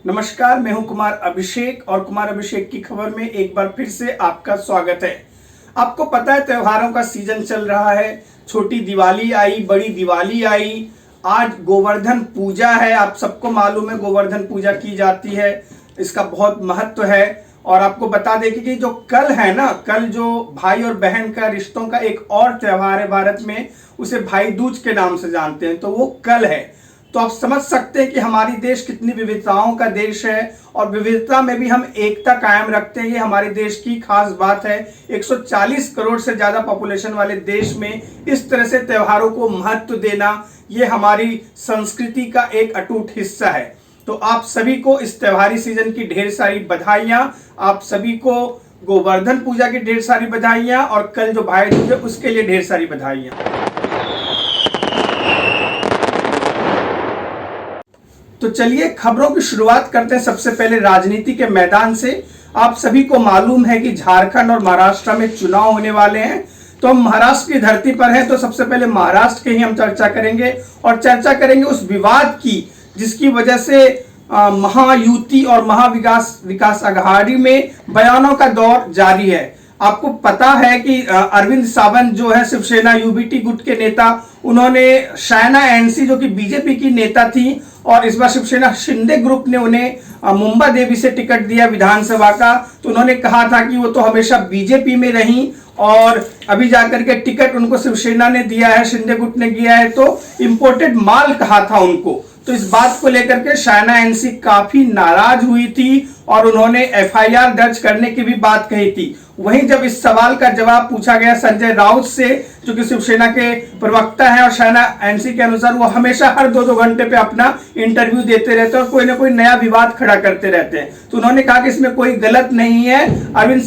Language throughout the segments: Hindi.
नमस्कार, मैं हूं कुमार अभिषेक और कुमार अभिषेक की खबर में एक बार फिर से आपका स्वागत है। आपको पता है त्योहारों का सीजन चल रहा है। छोटी दिवाली आई, बड़ी दिवाली आई, आज गोवर्धन पूजा है। आप सबको मालूम है गोवर्धन पूजा की जाती है, इसका बहुत महत्व है। और आपको बता दें कि जो कल है ना, कल जो भाई और बहन का रिश्तों का एक और त्योहार है भारत में, उसे भाई दूज के नाम से जानते हैं, तो वो कल है। तो आप समझ सकते हैं कि हमारी देश कितनी विविधताओं का देश है और विविधता में भी हम एकता कायम रखते हैं। ये हमारे देश की खास बात है। 140 करोड़ से ज्यादा पॉपुलेशन वाले देश में इस तरह से त्योहारों को महत्व देना, ये हमारी संस्कृति का एक अटूट हिस्सा है। तो आप सभी को इस त्योहारी सीजन की ढेर सारी बधाइयां। आप सभी को गोवर्धन पूजा की ढेर सारी बधाइयां और कल जो भाई दूज है उसके लिए ढेर सारी बधाइयां। तो चलिए खबरों की शुरुआत करते हैं सबसे पहले राजनीति के मैदान से। आप सभी को मालूम है कि झारखंड और महाराष्ट्र में चुनाव होने वाले हैं। तो हम महाराष्ट्र की धरती पर हैं, तो सबसे पहले महाराष्ट्र की ही हम चर्चा करेंगे और चर्चा करेंगे उस विवाद की जिसकी वजह से महायुति और महाविकास आघाड़ी में बयानों का दौर जारी है। आपको पता है कि अरविंद सावंत जो है शिवसेना यूबीटी गुट के नेता, उन्होंने शयना एनसी जो कि बीजेपी की नेता थी और इस बार शिवसेना शिंदे ग्रुप ने उन्हें मुंबा देवी से टिकट दिया विधानसभा का। तो उन्होंने कहा था कि वो तो हमेशा बीजेपी में रही और अभी जाकर के टिकट उनको शिवसेना ने दिया है, शिंदे गुट ने दिया है, तो इंपोर्टेड माल कहा था उनको। तो इस बात को लेकर के शयना एनसी काफी नाराज हुई थी और उन्होंने एफआईआर दर्ज करने की भी बात कही थी। वहीं जब इस सवाल का जवाब पूछा गया संजय राउत से, जो कि शिवसेना के प्रवक्ता हैं और शयना एनसी के अनुसार वो हमेशा हर 2-2 घंटे पे अपना इंटरव्यू देते रहते हैं और कोई ना कोई नया विवाद खड़ा करते रहते हैं, तो उन्होंने कहा कि इसमें कोई गलत नहीं है, अरविंद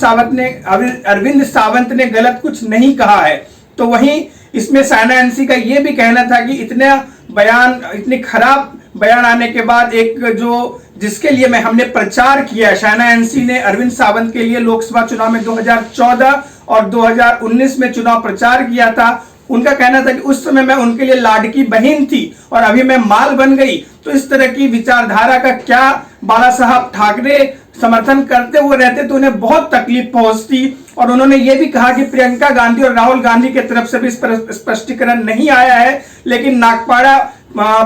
सावंत ने गलत कुछ नहीं कहा है। तो वहीं इसमें शयना एनसी का ये भी कहना था कि इतने खराब बयान आने के बाद एक जो जिसके लिए हमने प्रचार किया, शयना एनसी ने अरविंद सावंत के लिए लोकसभा चुनाव में 2014 और 2019 में चुनाव प्रचार किया था। उनका कहना था कि उस समय मैं उनके लिए लाडकी बहन थी और अभी मैं माल बन गई। तो इस तरह की विचारधारा का क्या बाला साहब ठाकरे समर्थन करते हुए रहते तो उन्हें बहुत तकलीफ पहुंचती। और उन्होंने ये भी कहा कि प्रियंका गांधी और राहुल गांधी की तरफ से भी इस पर स्पष्टीकरण नहीं आया है, लेकिन नागपाड़ा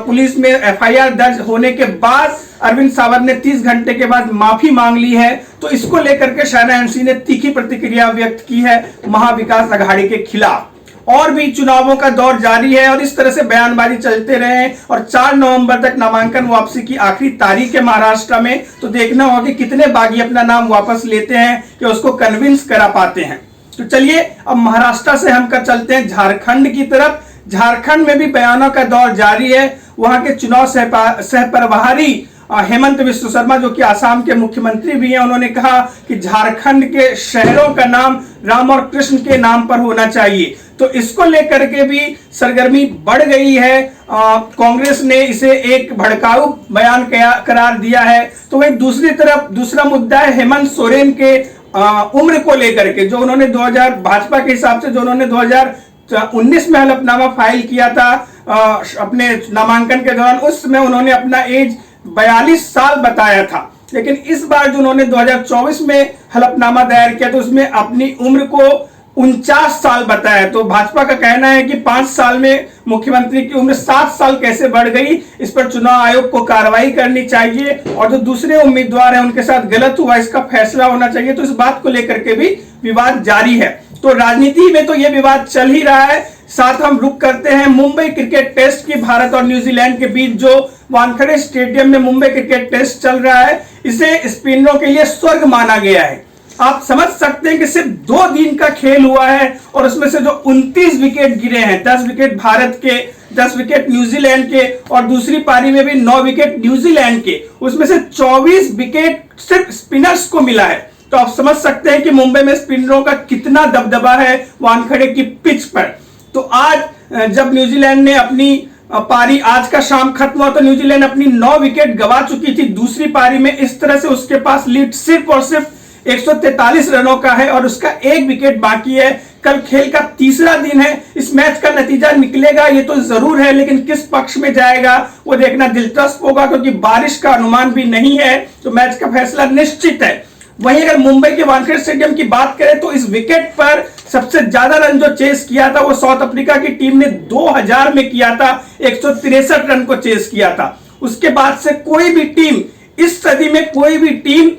पुलिस में एफआईआर दर्ज होने के बाद अरविंद सावंत ने 30 घंटे के बाद माफी मांग ली है। तो इसको लेकर के शयना एनसी ने तीखी प्रतिक्रिया व्यक्त की है महाविकास आघाड़ी के खिलाफ। और भी चुनावों का दौर जारी है और इस तरह से बयानबाजी चलते रहे और 4 नवंबर तक नामांकन वापसी की आखिरी तारीख है महाराष्ट्र में। तो देखना होगा कि कितने बागी अपना नाम वापस लेते हैं कि उसको कन्विंस करा पाते हैं। तो चलिए अब महाराष्ट्र से हम चलते हैं झारखंड की तरफ। झारखंड में भी बयानों का दौर जारी है। वहां के चुनाव सहप्रभारी हेमंत विश्व शर्मा, जो कि आसाम के मुख्यमंत्री भी हैं, उन्होंने कहा कि झारखंड के शहरों का नाम राम और कृष्ण के नाम पर होना चाहिए। तो इसको लेकर के भी सरगर्मी बढ़ गई है। कांग्रेस ने इसे एक भड़काऊ बयान करार दिया है। तो वही दूसरी तरफ दूसरा मुद्दा है हेमंत सोरेन के उम्र को लेकर के, जो उन्होंने भाजपा के हिसाब से जो उन्होंने 2019 में हलफनामा फाइल किया था अपने नामांकन के दौरान, उस समय उन्होंने अपना एज 42 साल बताया था। लेकिन इस बार जो उन्होंने 2024 में हलफनामा दायर किया तो उसमें अपनी उम्र को 49 साल बताया। तो भाजपा का कहना है कि 5 साल में मुख्यमंत्री की उम्र 7 साल कैसे बढ़ गई, इस पर चुनाव आयोग को कार्रवाई करनी चाहिए और जो दूसरे उम्मीदवार हैं उनके साथ गलत हुआ, इसका फैसला होना चाहिए। तो इस बात को लेकर के भी विवाद जारी है। तो राजनीति में तो यह विवाद चल ही रहा है। साथ हम रुक करते हैं मुंबई क्रिकेट टेस्ट की। भारत और न्यूजीलैंड के बीच जो वानखेड़े स्टेडियम में मुंबई क्रिकेट टेस्ट चल रहा है, इसे स्पिनरों के लिए स्वर्ग माना गया है। आप समझ सकते हैं कि सिर्फ 2 दिन का खेल हुआ है और उसमें से जो 29 विकेट गिरे हैं, 10 विकेट भारत के, 10 विकेट न्यूजीलैंड के और दूसरी पारी में भी 9 विकेट न्यूजीलैंड के, उसमें से 24 विकेट सिर्फ स्पिनर्स को मिला है। तो आप समझ सकते हैं कि मुंबई में स्पिनरों का कितना दबदबा है वानखेड़े की पिच पर। तो आज जब न्यूजीलैंड ने अपनी पारी आज का शाम खत्म हुआ तो न्यूजीलैंड अपनी 9 विकेट गंवा चुकी थी दूसरी पारी में। इस तरह से उसके पास लीड सिर्फ और सिर्फ 143 रनों का है और उसका 1 विकेट बाकी है कल खेल का तीसरा दिन है, इस मैच का नतीजा निकलेगा ये तो जरूर है, लेकिन किस पक्ष में जाएगा वो देखना दिलचस्प होगा, क्योंकि बारिश का अनुमान भी नहीं है, तो मैच का फैसला निश्चित है। वहीं अगर मुंबई के वानखेड़े स्टेडियम की बात करें तो इस विकेट पर सबसे ज्यादा रन जो चेस किया था वो साउथ अफ्रीका की टीम ने 2000 में किया था, 163 रन को चेस किया था। उसके बाद से कोई भी टीम, इस सदी में कोई भी टीम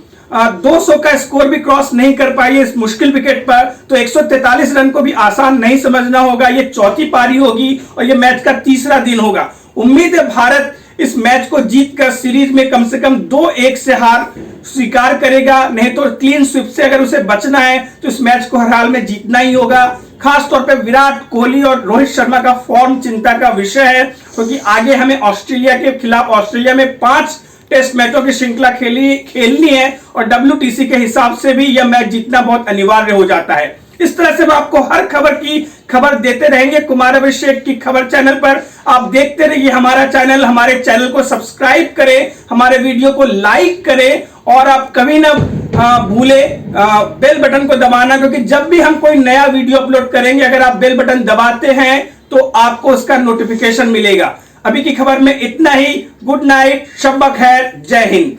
200 का स्कोर भी क्रॉस नहीं कर पाई है इस मुश्किल विकेट पर, तो 143 रन को भी आसान नहीं समझना होगा। ये चौथी पारी होगी और ये मैच का तीसरा दिन होगा। उम्मीद है भारत इस मैच को जीतकर सीरीज में कम से कम 2-1 से हार स्वीकार करेगा, नहीं तो क्लीन स्वीप से अगर उसे बचना है तो इस मैच को हर हाल में जीतना ही होगा। खास तौर पे विराट कोहली और रोहित शर्मा का फॉर्म चिंता का विषय है, क्योंकि आगे हमें ऑस्ट्रेलिया के खिलाफ ऑस्ट्रेलिया में 5 टेस्ट मैचों की श्रृंखला खेलनी है और WTC के हिसाब से भी यह मैच जीतना बहुत अनिवार्य हो जाता है। इस तरह से हम आपको हर खबर की खबर देते रहेंगे कुमार अभिषेक की खबर चैनल पर। आप देखते रहिए हमारा चैनल, हमारे चैनल को सब्सक्राइब करें, हमारे वीडियो को लाइक करें और आप कभी ना भूले बेल बटन को दबाना, क्योंकि जब भी हम कोई नया वीडियो अपलोड करेंगे अगर आप बेल बटन दबाते हैं तो आपको उसका नोटिफिकेशन मिलेगा। अभी की खबर में इतना ही। गुड नाइट, शब ब खैर, जय हिंद।